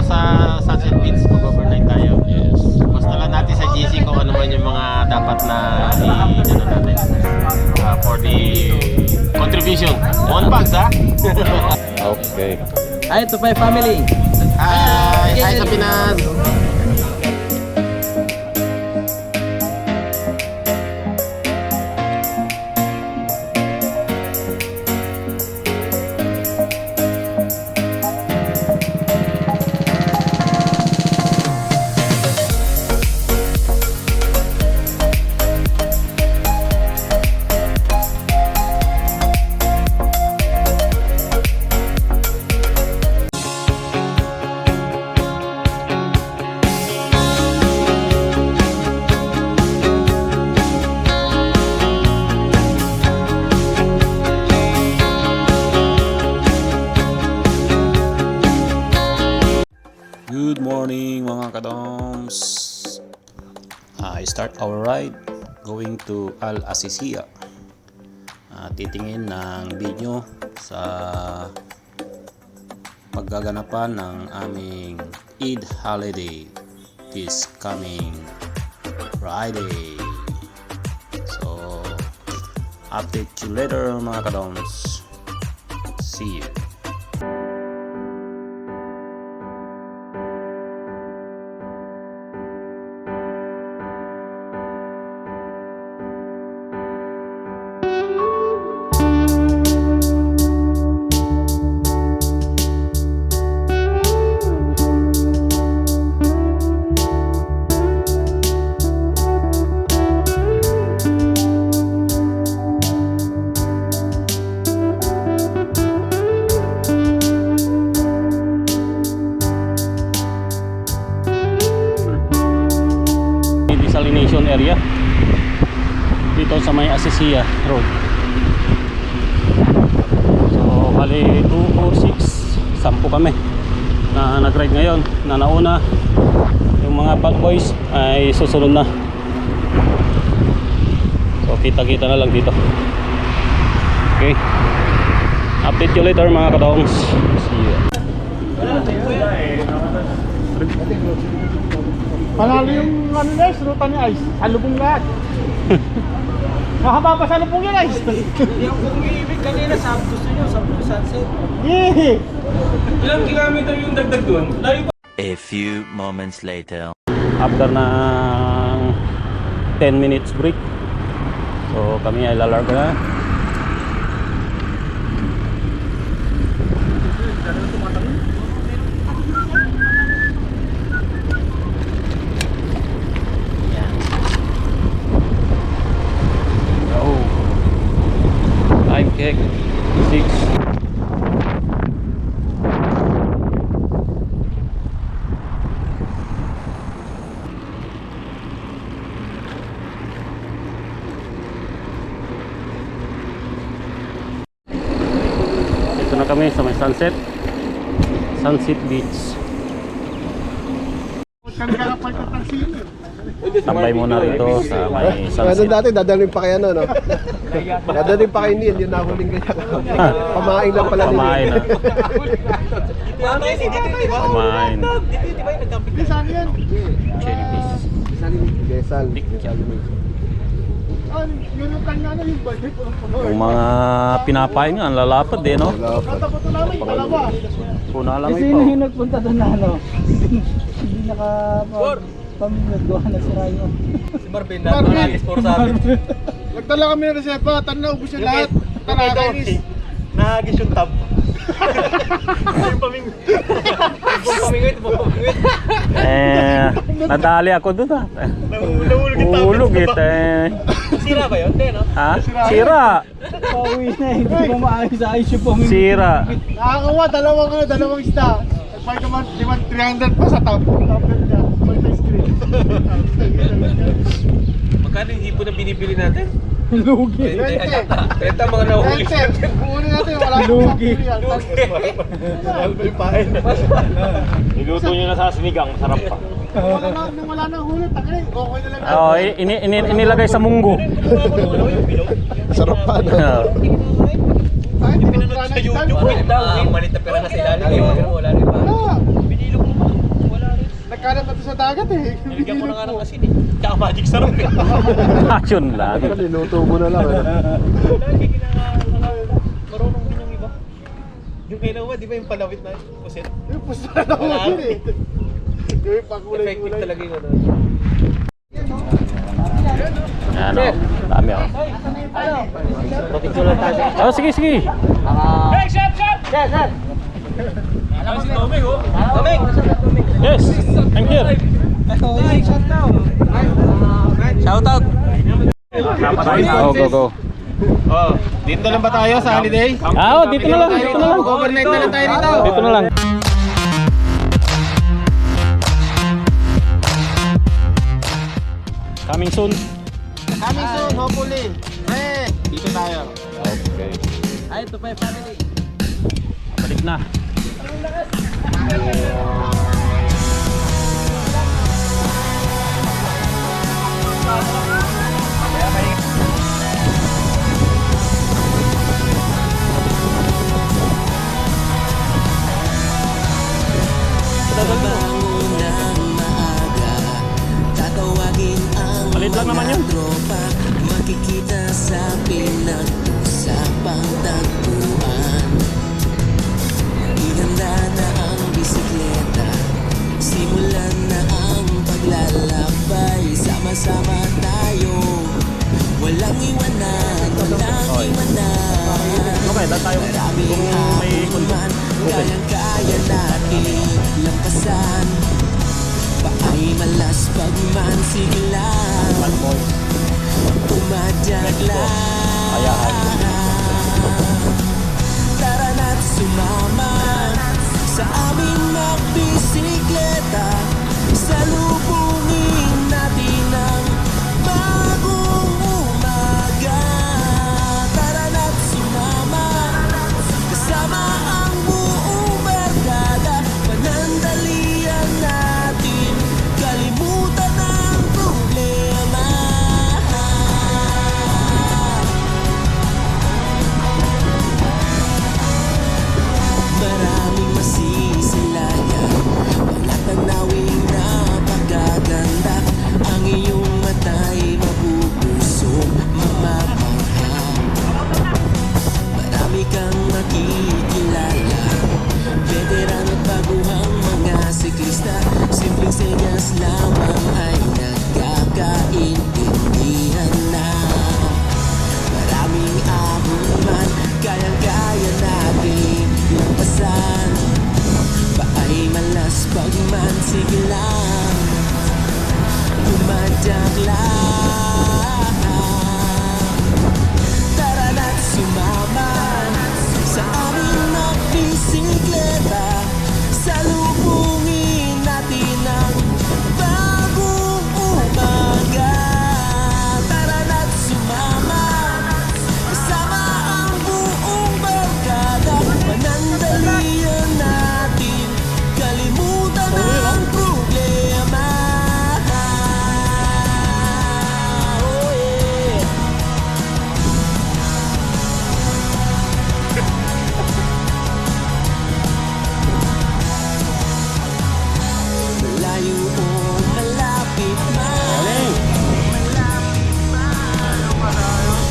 dito sa Sunset Beach, mag-overnight tayo. Yes. Basta lang natin sa GC kung ano man yung mga dapat na ano natin for the contribution. One bags, ha? Okay. Hi to my family. Hi sa Pinas! Good morning mga kadoms. I start our ride going to Al Asisiya. Titingin ng video sa paggaganapan ng aming Eid holiday this coming Friday. So update you later mga kadoms. See you. Desalination area dito sa may Asisiya Road. So bali 2, 4, 6 10 kami na nag-ride ngayon. Na nauna yung mga bad boys ay susunod na. So kita-kita na lang dito. Okay, update you later mga kadongs. See you. Panalo yung ano guys, ruta ni Ice. Salubong lahat. Mahaba pa salubong yan Ice. Yung umiibig kanina sa gusto nyo, sa Blue Sunset. Yeah. Ilang kilometer yung dagdag doon? Layo pa. A few moments later. After ng 10 minutes break, so kami ay lalarga na. Time check 6. Ito na kami sa may Sunset Beach. Tambay muna rito sa may Sunset. Dati dadaling pa kay ano, no? Dadaling pa kay Neil, yun nahuling kaya. Pamain lang pala nila. Pamain na. Pamain. Di saan yan? Cherry piece. Gesal. Yun yung kanya na yung budget. Yung mga pinapain nga, ang lalapad eh, no? Katapo to namin, dalawa. Puna lang Kasi ito. yung nagpunta doon na ano, hindi nakapamilad gawa na si Ryan. Si Marvin, nagpapalagis for sa amin. Nagdala kami ng reserva, tara na, ubus yung lahat. Tara, Nahagis yung tab. Yung pamingwit. Nadali ako doon ah. Nahulog eh. Sira ba yun? No? Ha? Sira. Pauwi na eh, hindi pa maayos sa ayos yung pamingwit. Sira. nakakawa, dalawang isda. Nagpay naman, 300 pa sa top. Tablet niya, multi-screen. Magkano yung hipo na binibili natin? Lugi. Benta mga nahuli. Kukunin natin, wala Lugi. Niluto nyo na sa sinigang, sarap pa. Nung wala nang huli, takay, okay na lang. Oh, inilagay sa munggo. Sarap pa, no? Ay, pinanood sa YouTube. Malit na pera na sa ilalim. Wala rin pa. Wala. agad eh. Nilagyan ko na nga ng asin eh. Tsaka magic sarap eh. Yun lang. Niluto mo na lang. Lagi marunong din yung iba. Yung kay Noah, di ba yung palawit na puset? Yung pusta na ako yun eh. Yung pakulay-kulay. Effective talaga yung ano. Ano, dami ako. Picture lang tayo. Oh, sige, sige. Doming! Yes, I'm here. Shout out! Go, go, go. Oh, dito na lang ba tayo sa holiday? Ah, dito na lang, dito na lang. Overnight na lang tayo dito. Dito na lang. Coming soon. Coming soon, hopefully. Dito tayo. Okay. Ay, ito pa yung family. Balik na. Palit lang naman yun. Makikita sa pinag-usapang tagpuan. Ihanda na ang bisikleta, simulan na ang paglalakbay. Sama-sama tayo, walang iwanan, walang iwanan. Okay, dahil tayo kung may man, kayang-kaya natin lampasan. Paay malas pagman siglan, umadyak lang. Tara na't sumama sa aming magbisikleta. Salubungin natin ang bagong umaga. Tara na't sumama kasama ang buong barkada. Panandalian natin, kalimutan ang problema. Maraming masisilayan, mga tanawing napakaganda. Ang iyong mata'y mapupusong mamamanghang. Marami kang makikilala, veteran at baguhang mga siklista. Simpleng senyas lamang ay nagkakaintindihan na. Maraming ahon man, kayang-kaya natin lampasan. Paay malas pagman siglang, umadyak lang. Tara na't sumama sa aming magbisikleta. Salubungin natin ang bagong umaga. Tara na't sumama kasama ang buong barkada. Panandalian natin, kalimutan ang problema. Oh yeah. Malayo o malapit man,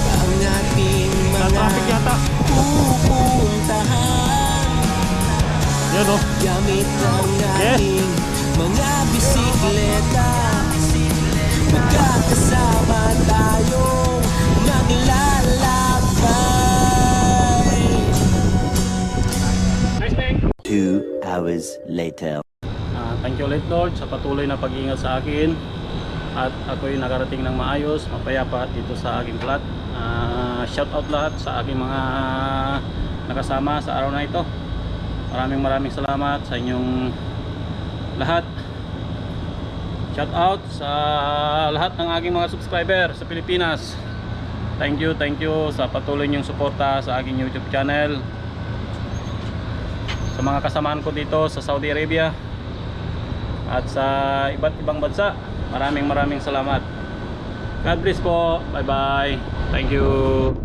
ang ating mga Traffic yata. pupuntahan. Yan o. Gamit ang Yes. ating mga bisikleta, magkakasama tayong maglalakbay. 2 hours later. Thank you ulit Lord sa patuloy na pag-iingat sa akin at ako'y nakarating ng maayos, mapayapa dito sa aking flat. Shout out lahat sa aking mga nakasama sa araw na ito. Maraming salamat sa inyong lahat. Shout out sa lahat ng aking mga subscriber sa Pilipinas. Thank you sa patuloy niyong suporta sa aking YouTube channel. Sa mga kasamaan ko dito sa Saudi Arabia at sa iba't ibang bansa, maraming salamat. God bless po. Bye bye. Thank you.